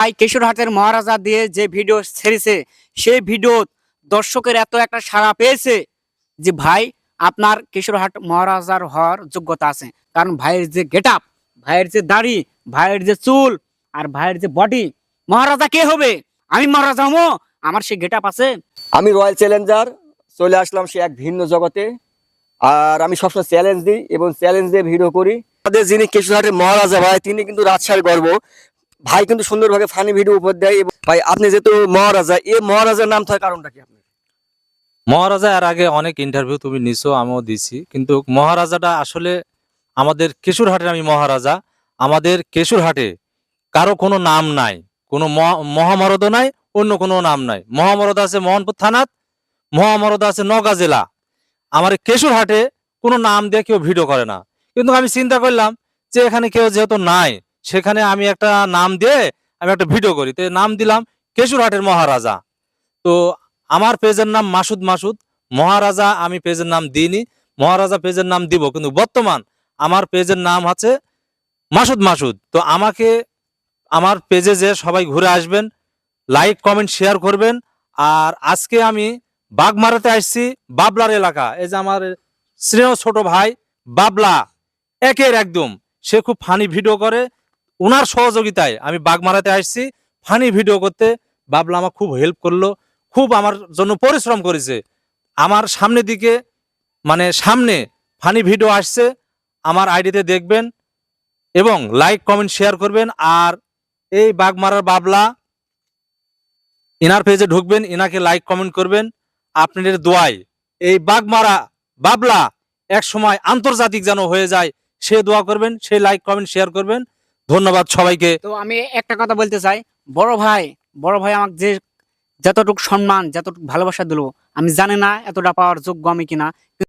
ভাই কেশরহাটের মহারাজা দিয়ে যে ভিডিও ছেড়েছে সেই ভিডিও দর্শকের এত একটা সাড়া পেয়েছে যে ভাই আপনার কেশরহাট মহারাজার হওয়ার যোগ্যতা আছে। কারণ ভাইয়ের যে গেট আপ, ভাইয়ের যে দাড়ি, ভাইয়ের যে চুল আর ভাইয়ের যে বডি, মহারাজা কে হবে? আমি মহারাজা হবো? আমার সে গেট আপ আছে। আমি রয়্যাল চ্যালেঞ্জার চলে আসলাম সে এক ভিন্ন জগতে। আর আমি সবসময় চ্যালেঞ্জ দিই এবং চ্যালেঞ্জ দিয়ে ভিডিও করি। আমাদের যিনি কেশরহাটের মহারাজা ভাই, তিনি কিন্তু রাজশাহীর গর্ব। ভাই কিন্তু সুন্দরভাবে ফানি ভিডিও উপর দেয়। এবং ভাই আপনি যেহেতু মহারাজা, এই মহারাজার নাম থাকার কারণটা কি আপনার? মহারাজা এর আগে অনেক ইন্টারভিউ তুমি নিছো, আমিও দিছি, কিন্তু মহারাজাটা আসলে আমাদের কেশরহাটের আমি মহারাজা। আমাদের কেশরহাটে কারো কোনো নাম নাই, কোনো মহামরদ নাই, অন্য কোনো নাম নাই। মহামরদ আছে মোহনপুর থানাত, মহামরদ আছে নওগাঁ জেলা। আমার এই কেশরহাটে কোনো নাম দিয়ে কেউ ভিডিও করে না। কিন্তু আমি চিন্তা করলাম যে এখানে কেউ যেহেতু নাই, সেখানে আমি একটা নাম দিয়ে আমি একটা ভিডিও করি। তো নাম দিলাম কেশরহাটের মহারাজা। তো আমার পেজের নাম মাসুদ। মহারাজা আমি পেজের নাম দিইনি, মহারাজা পেজের নাম দিব, কিন্তু বর্তমান আমার পেজের নাম আছে মাসুদ। তো আমাকে আমার পেজে যে সবাই ঘুরে আসবেন, লাইক কমেন্ট শেয়ার করবেন। আর আজকে আমি বাগমারাতে আসছি, বাবলার এলাকা। এই যে আমার স্নেহ ছোট ভাই বাবলা, একের একদম, সে খুব ফানি ভিডিও করে। ওনার সহযোগিতায় আমি বাগমারাতে আসছি ফানি ভিডিও করতে। বাবলা আমার খুব হেল্প করলো, খুব আমার জন্য পরিশ্রম করেছে। আমার সামনের দিকে মানে সামনে ফানি ভিডিও আসছে, আমার আইডিতে দেখবেন এবং লাইক কমেন্ট শেয়ার করবেন। আর এই বাগমারার বাবলা, ইনার পেজে ঢুকবেন, ইনাকে লাইক কমেন্ট করবেন। আপনাদের দোয়ায় এই বাগমারা বাবলা এক সময় আন্তর্জাতিক যেন হয়ে যায়, সে দোয়া করবেন, সে লাইক কমেন্ট শেয়ার করবেন। ধন্যবাদ সবাইকে। তো আমি একটা কথা বলতে চাই, বড় ভাই আমাকে যে যতটুকু সম্মান, যতটুকু ভালোবাসা দিল, আমি জানি না এতটা পাওয়ার যোগ্য আমি কিনা।